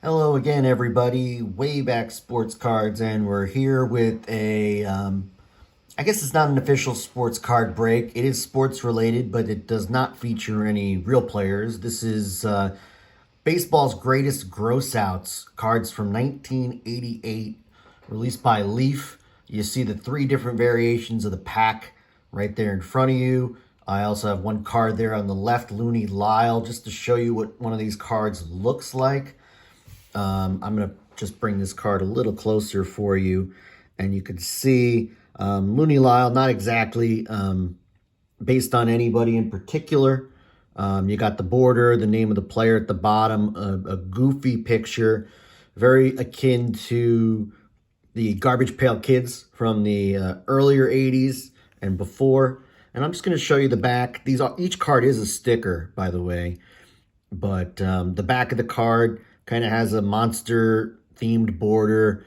Hello again, everybody. Way Back Sports Cards, and we're here with I guess it's not an official sports card break. It is sports related, but it does not feature any real players. This is baseball's greatest grossouts cards from 1988, released by Leaf. You see the three different variations of the pack right there in front of you. I also have one card there on the left, Looney Lyle, just to show you what one of these cards looks like. I'm going to just bring this card a little closer for you, and you can see Looney Lyle, not exactly based on anybody in particular. You got the border, the name of the player at the bottom, a goofy picture, very akin to the Garbage Pail Kids from the earlier 80s and before. And I'm just going to show you the back. Each card is a sticker, by the way, but the back of the card kind of has a monster themed border,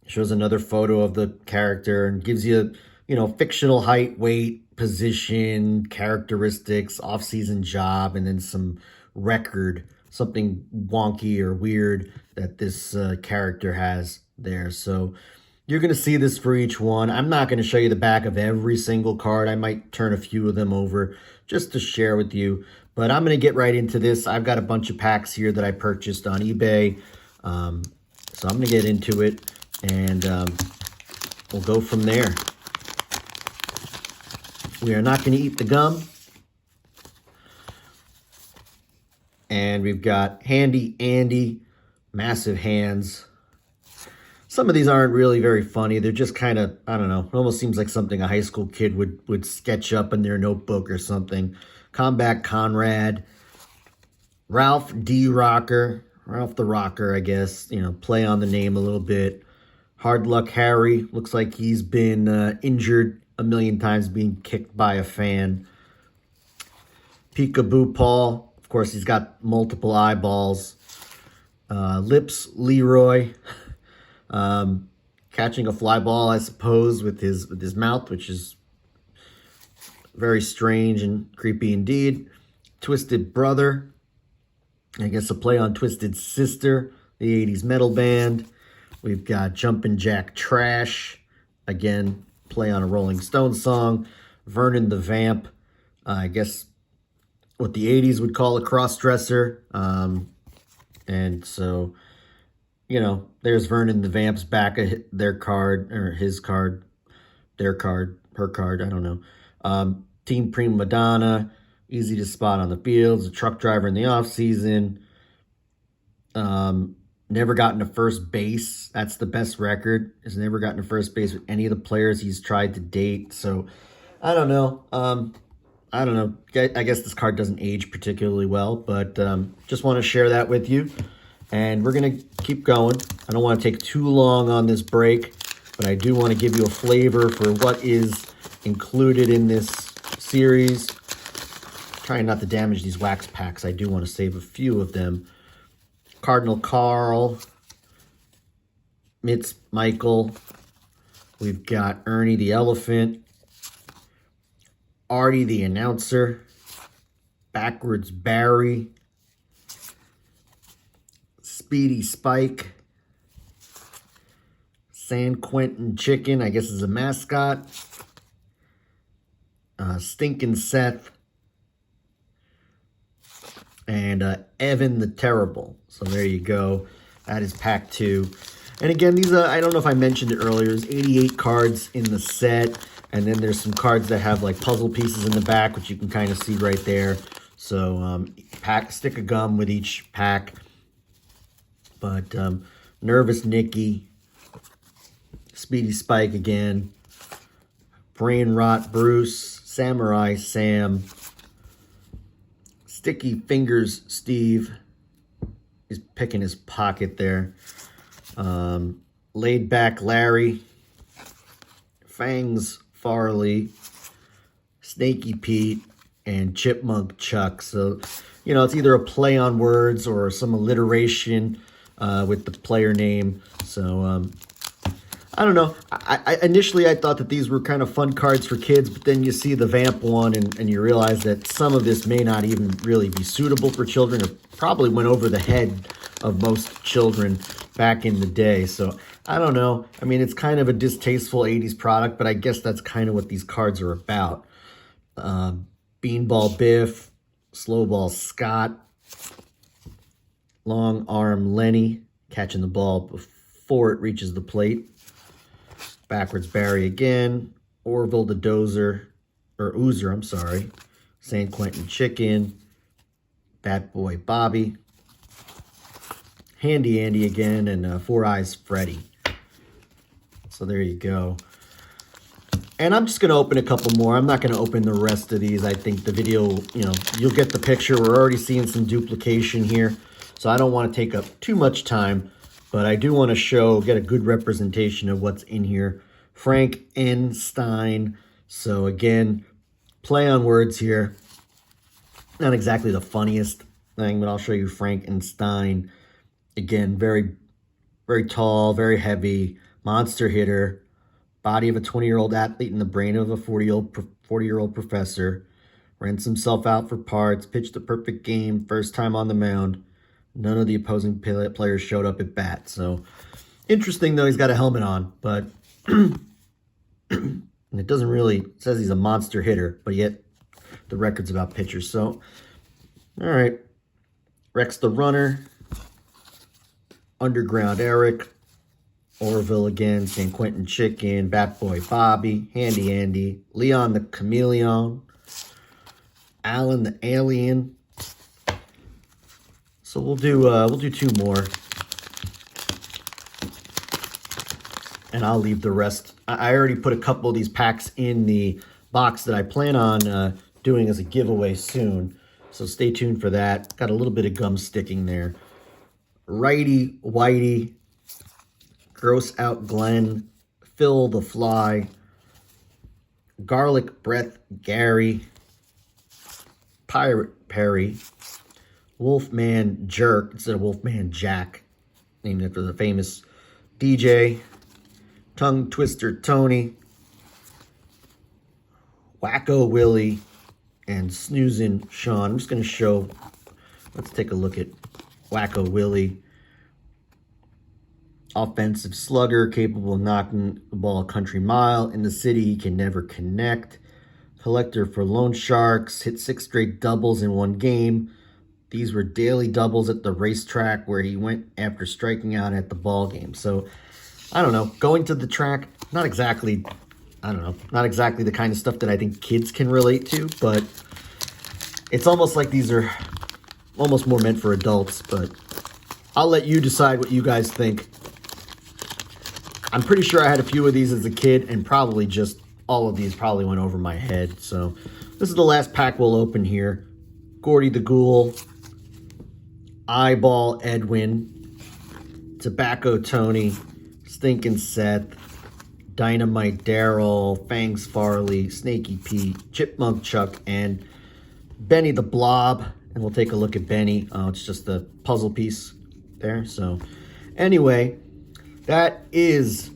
shows another photo of the character, and gives you, fictional height, weight, position, characteristics, off-season job, and then some record, something wonky or weird that this character has there. So you're going to see this for each one. I'm not going to show you the back of every single card. I might turn a few of them over just to share with you. But I'm going to get right into this. I've got a bunch of packs here that I purchased on eBay. So I'm going to get into it, and we'll go from there. We are not going to eat the gum. And we've got Handy Andy, massive hands. Some of these aren't really very funny. They're just kind of, I don't know, it almost seems like something a high school kid would sketch up in their notebook or something. Combat Conrad, Ralph D. Rocker, Ralph the Rocker, I guess, play on the name a little bit. Hard Luck Harry, looks like he's been injured a million times being kicked by a fan. Peekaboo Paul, of course, he's got multiple eyeballs. Lips Leroy, catching a fly ball, I suppose, with his mouth, which is very strange and creepy indeed. Twisted Brother, I guess a play on Twisted Sister, the 80s metal band. We've got Jumpin' Jack Trash, again, play on a Rolling Stones song. Vernon the Vamp, I guess what the 80s would call a cross-dresser. And so, there's Vernon the Vamp's back of their card, or his card, their card, her card, I don't know. Team Prima Donna, easy to spot on the fields, a truck driver in the offseason. Never gotten to first base. That's the best record. Has never gotten to first base with any of the players he's tried to date. So, I don't know. I don't know. I guess this card doesn't age particularly well, but just want to share that with you. And we're going to keep going. I don't want to take too long on this break, but I do want to give you a flavor for what is included in this series. Trying not to damage these wax packs. I do want to save a few of them. Cardinal Carl, Mitz Michael. We've got Ernie the Elephant, Artie the Announcer, Backwards Barry, Speedy Spike, San Quentin Chicken, I guess is a mascot, Stinkin' Seth, and Evan the Terrible. So there you go. That is pack 2. And again, these I don't know if I mentioned it earlier. There's 88 cards in the set. And then there's some cards that have like puzzle pieces in the back, which you can kind of see right there. So stick a gum with each pack. But Nervous Nicky, Speedy Spike again, Brain Rot Bruce, Samurai Sam, Sticky Fingers Steve, he's picking his pocket there, Laid Back Larry, Fangs Farley, Snaky Pete, and Chipmunk Chuck. So, it's either a play on words or some alliteration with the player name. So, I don't know. Initially I thought that these were kind of fun cards for kids, but then you see the Vamp one and you realize that some of this may not even really be suitable for children, or probably went over the head of most children back in the day. So I don't know. I mean, it's kind of a distasteful 80s product, but I guess that's kind of what these cards are about. Beanball Biff, Slowball Scott, Long Arm Lenny, catching the ball before it reaches the plate. Backwards Barry again, Orville the Dozer, or Oozer, I'm sorry. San Quentin Chicken, Bat Boy Bobby, Handy Andy again, and Four Eyes Freddy. So there you go. And I'm just going to open a couple more. I'm not going to open the rest of these. I think the video, you'll get the picture. We're already seeing some duplication here, so I don't want to take up too much time, but I do want to get a good representation of what's in here. Frankenstein. So again, play on words here. Not exactly the funniest thing, but I'll show you Frankenstein. Again, very, very tall, very heavy, monster hitter. Body of a 20-year-old athlete in the brain of a 40-year-old professor. Rents himself out for parts, pitched a perfect game, first time on the mound. None of the opposing players showed up at bat. So, interesting though, he's got a helmet on, but and it doesn't really, it says he's a monster hitter, but yet the record's about pitchers. So, all right. Rex the Runner, Underground Eric, Orville again, San Quentin Chicken, Bat Boy Bobby, Handy Andy, Leon the Chameleon, Alan the Alien. So we'll do two more, and I'll leave the rest. I already put a couple of these packs in the box that I plan on doing as a giveaway soon. So stay tuned for that. Got a little bit of gum sticking there. Righty Whitey, Gross Out Glenn, Phil the Fly, Garlic Breath Gary, Pirate Perry, Wolfman Jerk instead of Wolfman Jack, named after the famous DJ, Tongue Twister Tony, Wacko Willie, and Snoozin' Sean. I'm just going to show, let's take a look at Wacko Willie. Offensive slugger, capable of knocking the ball a country mile. In the city, he can never connect. Collector for loan sharks. Hit 6 straight doubles in one game. These were daily doubles at the racetrack where he went after striking out at the ball game. So, I don't know. Going to the track, not exactly the kind of stuff that I think kids can relate to, but it's almost like these are almost more meant for adults, but I'll let you decide what you guys think. I'm pretty sure I had a few of these as a kid, and probably just all of these probably went over my head. So this is the last pack we'll open here. Gordy the Ghoul, Eyeball Edwin, Tobacco Tony, Stinkin' Seth, Dynamite Daryl, Fangs Farley, Snaky Pete, Chipmunk Chuck, and Benny the Blob. And we'll take a look at Benny. It's just a puzzle piece there. So anyway, that is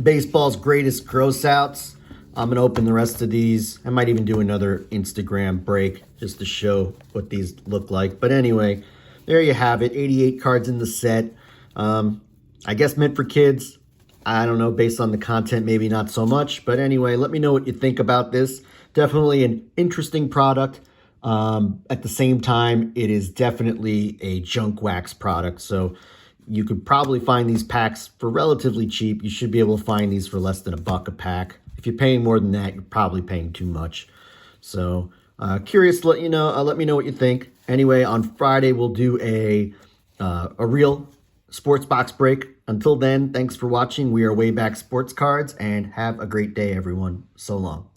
baseball's greatest gross-outs. I'm going to open the rest of these. I might even do another Instagram break just to show what these look like. But anyway, there you have it. 88 cards in the set. I guess meant for kids. I don't know, based on the content, maybe not so much. But anyway, let me know what you think about this. Definitely an interesting product. At the same time, it is definitely a junk wax product. So you could probably find these packs for relatively cheap. You should be able to find these for less than $1 a pack. If you're paying more than that, you're probably paying too much. So curious to let you know. Let me know what you think. Anyway, on Friday, we'll do a real sports box break. Until then, thanks for watching. We are Way Back Sports Cards, and have a great day, everyone. So long.